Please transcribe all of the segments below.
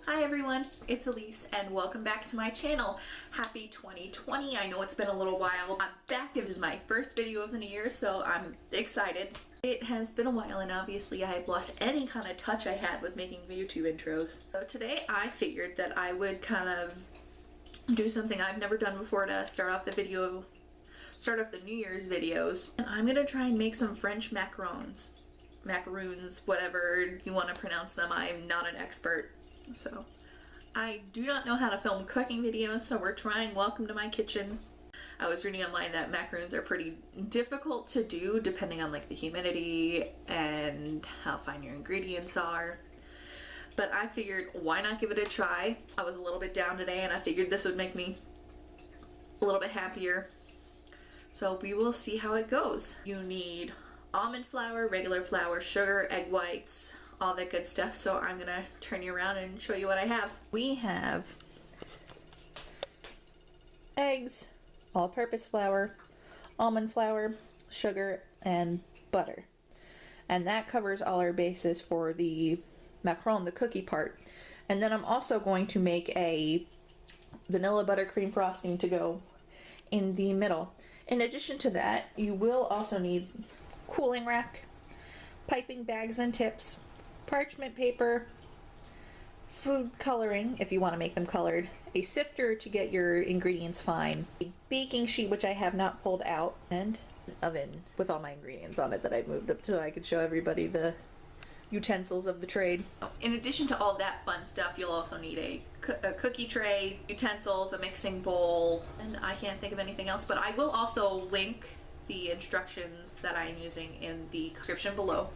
Hi everyone, it's Elise and welcome back to my channel. Happy 2020. I know it's been a little while. I'm back. This is my first video of the new year, so I'm excited. It has been a while and obviously I have lost any kind of touch I had with making YouTube intros. So today I figured that I would kind of do something I've never done before to start off the New Year's videos. And I'm gonna try and make some French macarons. Macaroons, whatever you want to pronounce them. I'm not an expert. So I do not know how to film cooking videos, so we're trying. Welcome to my kitchen. I was reading online that macaroons are pretty difficult to do depending on like the humidity and how fine your ingredients are. But I figured why not give it a try. I was a little bit down today and I figured this would make me a little bit happier. So we will see how it goes. You need almond flour, regular flour, sugar, egg whites, all that good stuff. So I'm gonna turn you around and show you what I have. We have eggs, all-purpose flour, almond flour, sugar, and butter. And that covers all our bases for the macaron, the cookie part. And then I'm also going to make a vanilla buttercream frosting to go in the middle. In addition to that, you will also need cooling rack, piping bags and tips, parchment paper, food coloring if you want to make them colored, a sifter to get your ingredients fine, a baking sheet which I have not pulled out, and an oven with all my ingredients on it that I've moved up so I could show everybody the utensils of the trade. In addition to all that fun stuff, you'll also need a cookie tray, utensils, a mixing bowl, and I can't think of anything else, but I will also link the instructions that I'm using in the description below.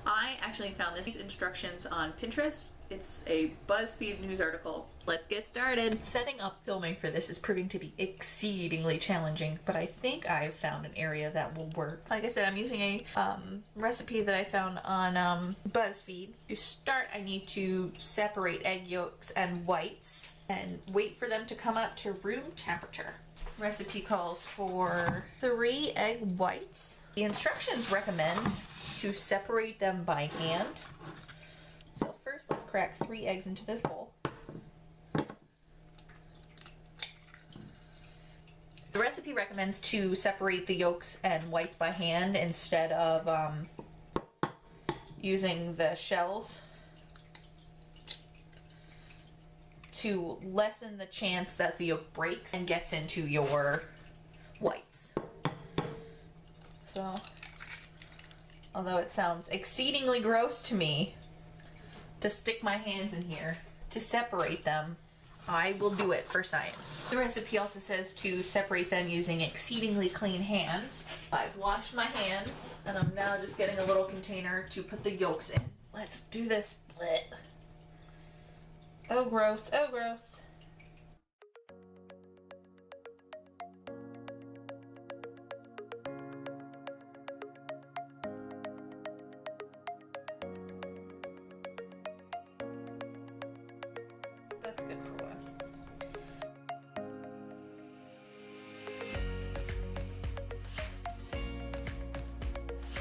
I actually found these instructions on Pinterest. It's a BuzzFeed news article. Let's get started. Setting up filming for this is proving to be exceedingly challenging, but I think I've found an area that will work. Like I said, I'm using a recipe that I found on BuzzFeed. To start, I need to separate egg yolks and whites and wait for them to come up to room temperature. Recipe calls for 3 egg whites. The instructions recommend to separate them by hand. So first let's crack 3 eggs into this bowl. The recipe recommends to separate the yolks and whites by hand instead of using the shells to lessen the chance that the yolk breaks and gets into your whites. So, although it sounds exceedingly gross to me to stick my hands in here to separate them, I will do it for science. The recipe also says to separate them using exceedingly clean hands. I've washed my hands and I'm now just getting a little container to put the yolks in. Let's do this. Blech. Oh gross, oh gross. That's good for one.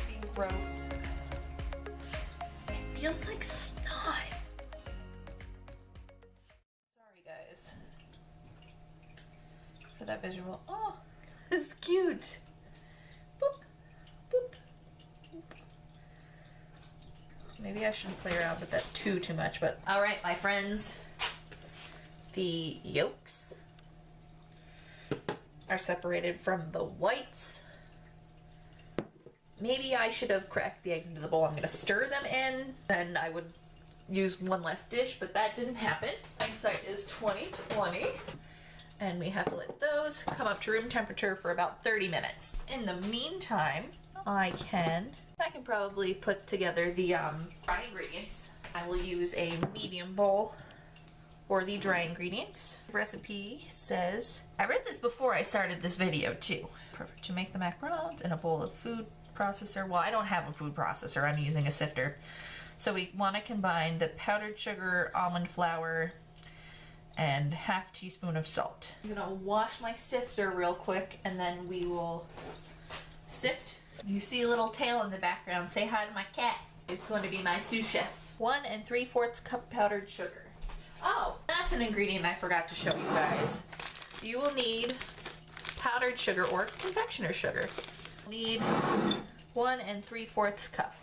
Being gross. It feels like snot. Sorry guys for that visual. Oh, this is cute. Boop, boop, boop. Maybe I shouldn't play around with that too much, but all right, my friends. The yolks are separated from the whites. Maybe I should have cracked the eggs into the bowl. I'm gonna stir them in, then I would use one less dish, but that didn't happen. Hindsight is 2020. And we have to let those come up to room temperature for about 30 minutes. In the meantime, I can probably put together the dry ingredients. I will use a medium bowl for the dry ingredients. The recipe says, I read this before I started this video too. Perfect to make the macarons in a bowl of food processor. Well, I don't have a food processor, I'm using a sifter. So we want to combine the powdered sugar, almond flour, and half teaspoon of salt. I'm gonna wash my sifter real quick and then we will sift. You see a little tail in the background. Say hi to my cat. It's going to be my sous chef. 1 3/4 cup powdered sugar. Oh, that's an ingredient I forgot to show you guys. You will need powdered sugar or confectioner sugar. You'll need 1 3/4 cup.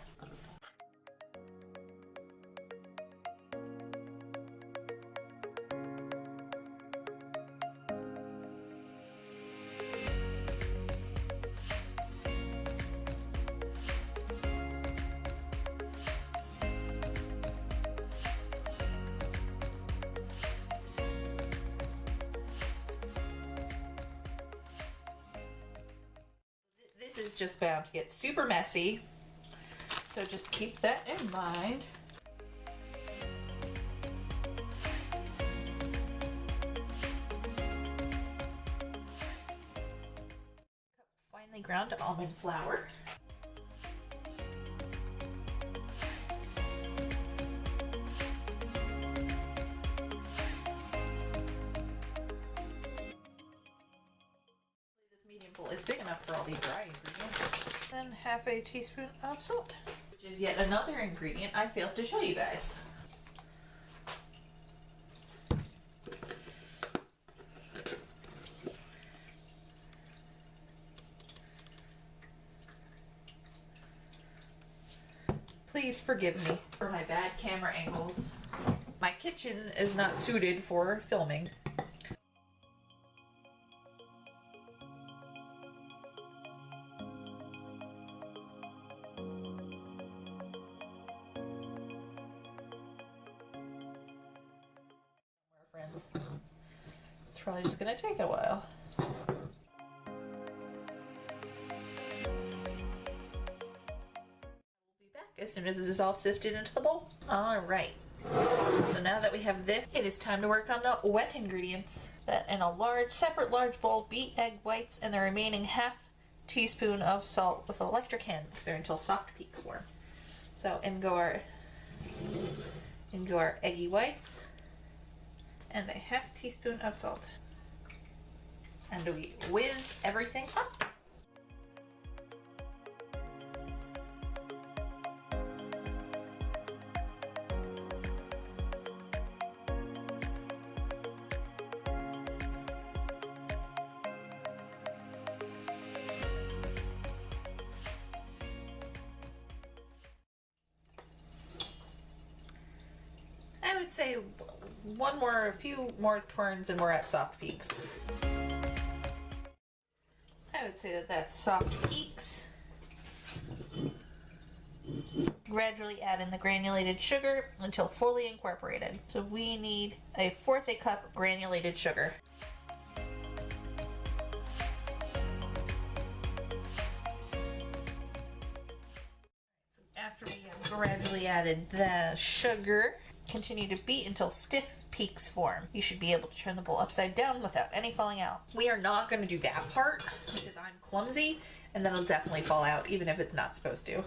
This is just bound to get super messy, so just keep that in mind. Finely ground almond flour. Medium bowl is big enough for all these dry ingredients. Then 1/2 teaspoon of salt, which is yet another ingredient I failed to show you guys. Please forgive me for my bad camera angles. My kitchen is not suited for filming. Friends, it's probably just gonna take a while. We'll be back as soon as this is all sifted into the bowl. All right. So now that we have this, it is time to work on the wet ingredients. That in a separate large bowl, beat egg whites and the remaining 1/2 teaspoon of salt with an electric hand mixer until soft peaks form. So in go our eggy whites and a 1/2 teaspoon of salt. And we whiz everything up. I would say a few more turns and we're at soft peaks. I would say that that's soft peaks. Gradually add in the granulated sugar until fully incorporated. So we need 1/4 cup granulated sugar. So after we have gradually added the sugar, continue to beat until stiff peaks form. You should be able to turn the bowl upside down without any falling out. We are not going to do that part because I'm clumsy and that'll definitely fall out even if it's not supposed to.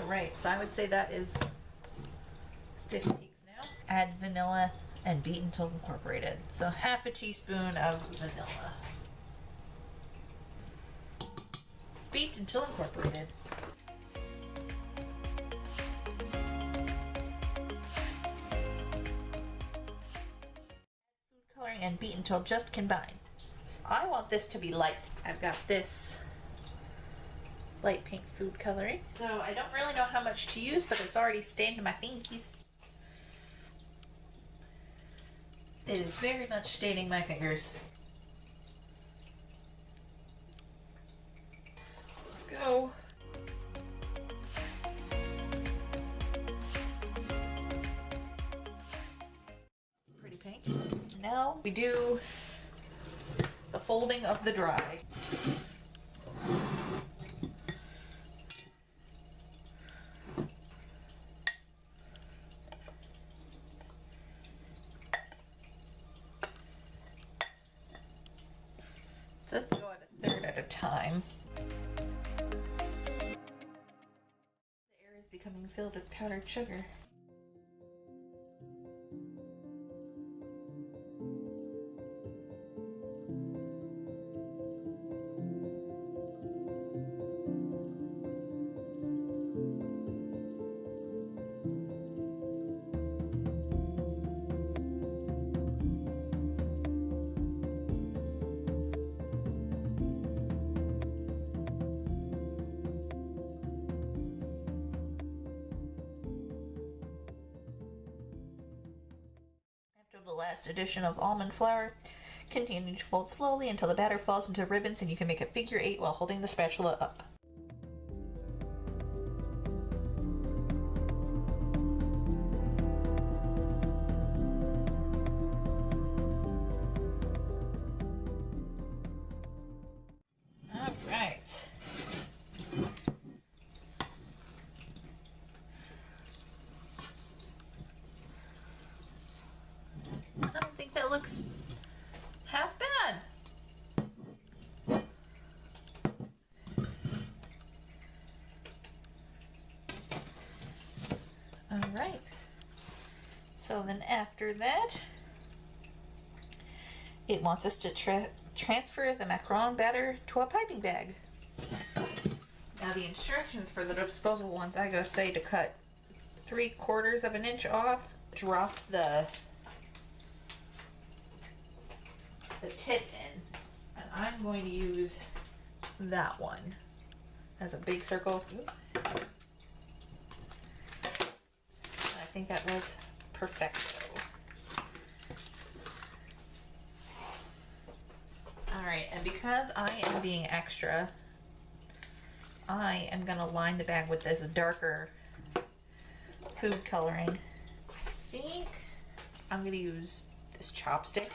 Alright, so I would say that is stiff peaks now. Add vanilla and beat until incorporated. So 1/2 teaspoon of vanilla. Beat until incorporated. Food coloring and beat until just combined. So I want this to be light. I've got this light pink food coloring. So I don't really know how much to use, but it's already stained my fingies. It is very much staining my fingers. Let's go. It's pretty pink. Now we do the folding of the dry. Let's go at a third at a time. becoming filled with powdered sugar. After the last addition of almond flour, continue to fold slowly until the batter falls into ribbons and you can make a figure 8 while holding the spatula up. Alright. I don't think that looks half bad. All right. So then after that, it wants us to transfer the macaron batter to a piping bag. Now the instructions for the disposable ones, I go say to cut 3/4 of an inch off, drop the tip in, and I'm going to use that one as a big circle. I think that was perfecto. Alright, and because I am being extra, I am going to line the bag with this darker food coloring. I think I'm going to use this chopstick.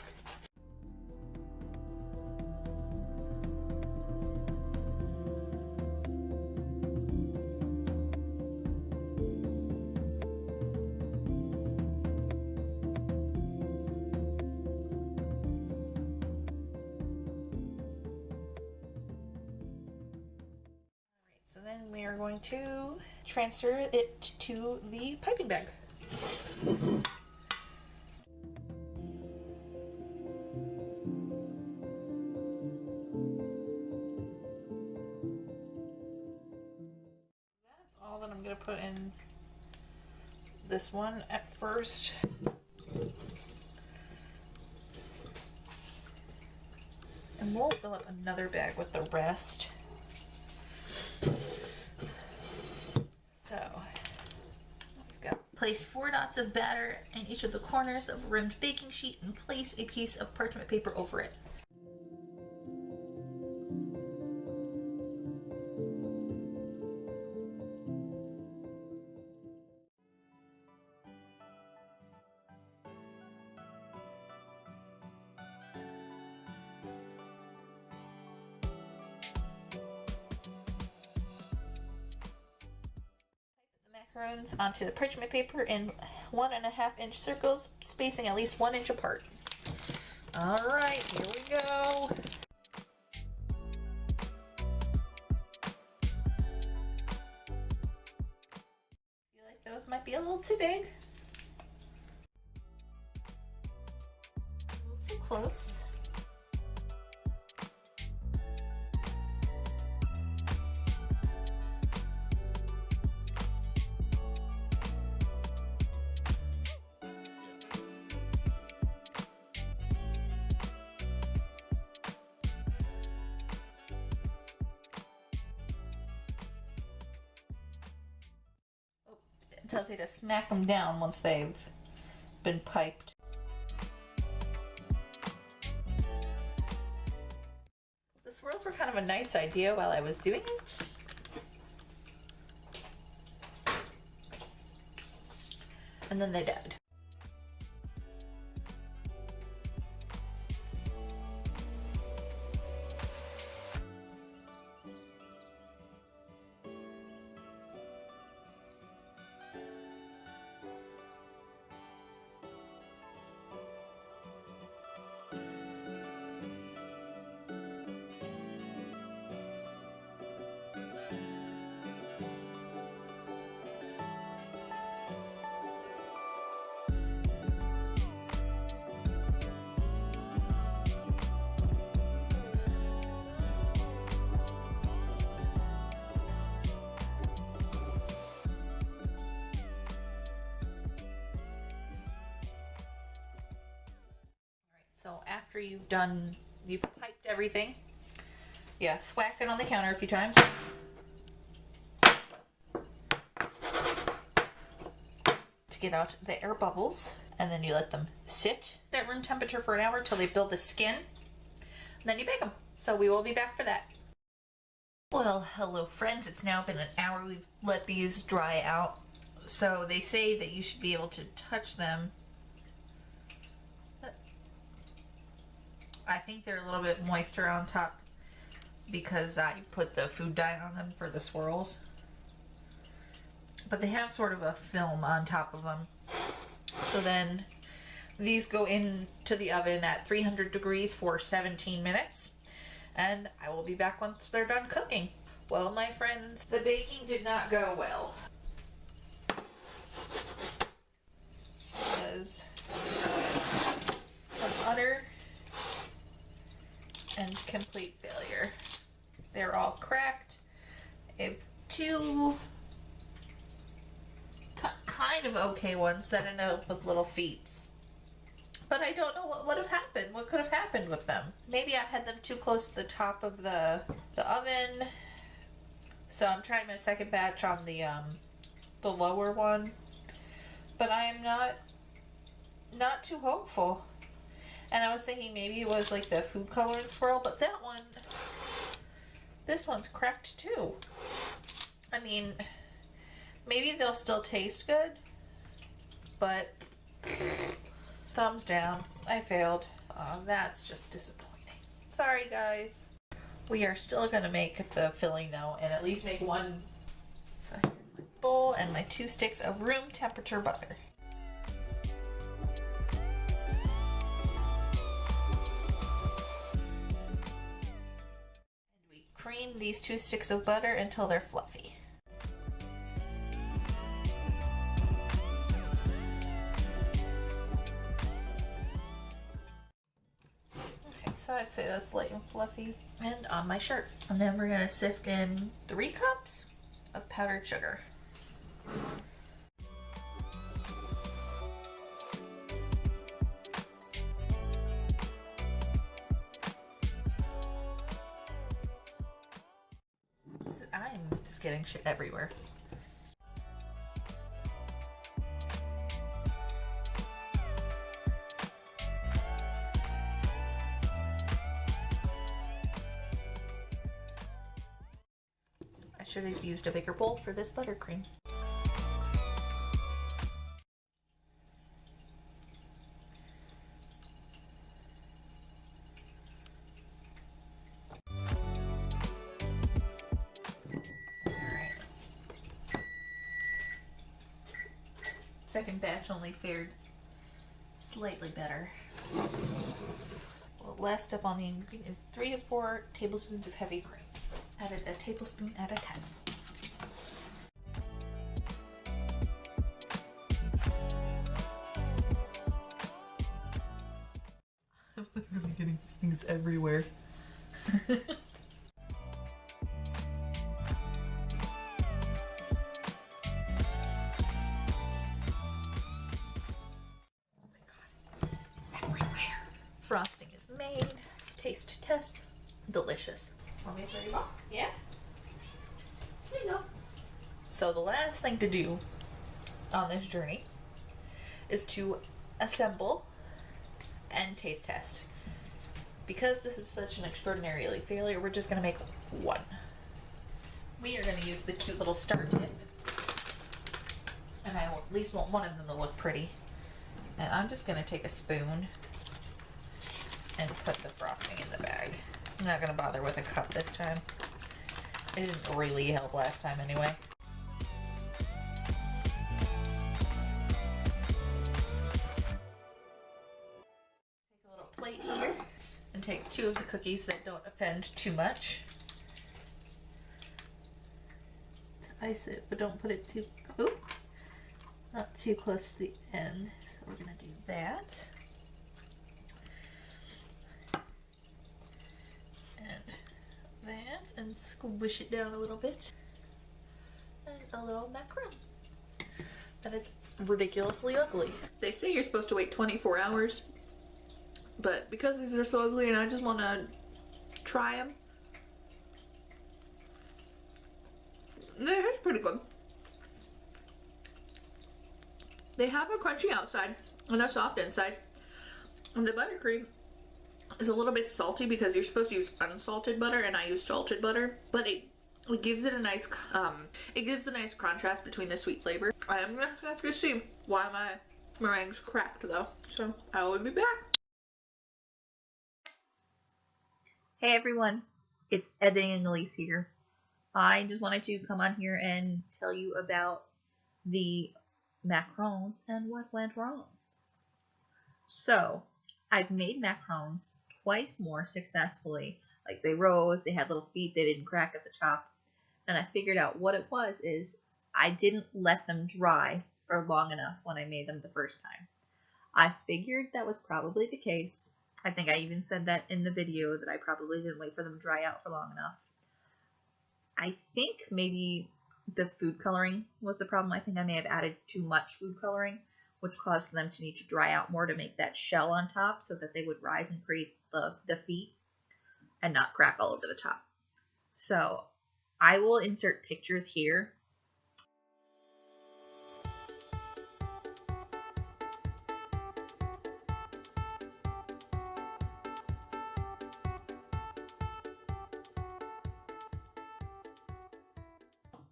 So then we are going to transfer it to the piping bag. That's all that I'm going to put in this one at first. And we'll fill up another bag with the rest. So, we've got place 4 dots of batter in each of the corners of a rimmed baking sheet and place a piece of parchment paper over it. Macarons onto the parchment paper in 1.5 inch circles, spacing at least 1 inch apart. Alright, here we go. Feel like those might be a little too big. A little too close. It tells you to smack them down once they've been piped. The swirls were kind of a nice idea while I was doing it. And then they died. after you've piped everything, you thwack it on the counter a few times. To get out the air bubbles. And then you let them sit at room temperature for an hour till they build the skin. And then you bake them. So we will be back for that. Well, hello friends. It's now been an hour. We've let these dry out. So they say that you should be able to touch them. I think they're a little bit moister on top because I put the food dye on them for the swirls. But they have sort of a film on top of them. So then these go into the oven at 300 degrees for 17 minutes. And I will be back once they're done cooking. Well, my friends, the baking did not go well. It was an utter and complete failure. They're all cracked. I have two kind of okay ones that end up with little feet. But I don't know what would have happened. What could have happened with them? Maybe I had them too close to the top of the oven. So I'm trying my second batch on the lower one. But I am not too hopeful. And I was thinking maybe it was like the food coloring swirl, but that one, this one's cracked too. I mean, maybe they'll still taste good, but thumbs down. I failed. That's just disappointing. Sorry, guys. We are still going to make the filling though, and at least make one. So here's my bowl and my 2 sticks of room temperature butter. And we cream these 2 sticks of butter until they're fluffy. So I'd say that's light and fluffy. And on my shirt. And then we're gonna sift in 3 cups of powdered sugar. I'm just getting shit everywhere. Should have used a bigger bowl for this buttercream. Alright. Second batch only fared slightly better. Well, last step on the ingredient is 3 to 4 tablespoons of heavy cream. Added a tablespoon at a time. I'm literally getting things everywhere. Oh my god. Everywhere. Frosting is made. Taste test. Delicious. Want me to throw you off? Yeah? There you go. So the last thing to do on this journey is to assemble and taste test. Because this is such an extraordinary failure, we're just going to make one. We are going to use the cute little star tip. And I at least want one of them to look pretty. And I'm just going to take a spoon and put the frosting in the bag. I'm not going to bother with a cup this time. It didn't really help last time anyway. Take a little plate here and take 2 of the cookies that don't offend too much. Ice it, but don't put it too, not too close to the end. So we're going to do that. And squish it down a little bit. And a little macaron. That is ridiculously ugly. They say you're supposed to wait 24 hours But because these are so ugly and I just want to try them, they're pretty good. They have a crunchy outside and a soft inside. And the buttercream is a little bit salty because you're supposed to use unsalted butter, and I use salted butter. But it gives it a nice contrast between the sweet flavor. I am gonna have to see why my meringue's cracked though. So I will be back. Hey everyone, it's Editing and Elise here. I just wanted to come on here and tell you about the macarons and what went wrong. So, I've made macarons twice more successfully. Like, they rose, they had little feet, they didn't crack at the top. And I figured out what it was is I didn't let them dry for long enough when I made them the first time. I figured that was probably the case. I think I even said that in the video, that I probably didn't wait for them to dry out for long enough. I think maybe the food coloring was the problem. I think I may have added too much food coloring, which caused them to need to dry out more to make that shell on top so that they would rise and create the feet and not crack all over the top. So I will insert pictures here.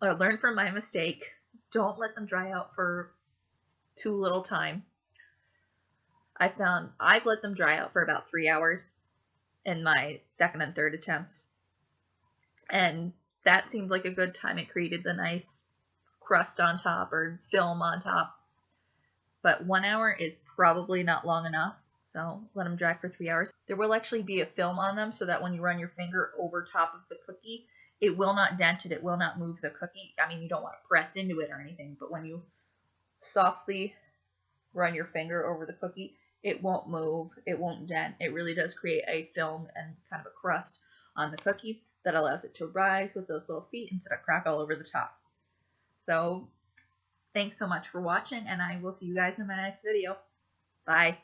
I learned from my mistake. Don't let them dry out for too little time. I found I've let them dry out for about 3 hours in my second and third attempts. And that seemed like a good time. It created the nice crust on top or film on top. But 1 hour is probably not long enough. So let them dry for 3 hours. There will actually be a film on them so that when you run your finger over top of the cookie, it will not dent it. It will not move the cookie. I mean, you don't want to press into it or anything, but when you softly run your finger over the cookie, it won't move. It won't dent. It really does create a film and kind of a crust on the cookie that allows it to rise with those little feet instead of crack all over the top. So thanks so much for watching, and I will see you guys in my next video. Bye.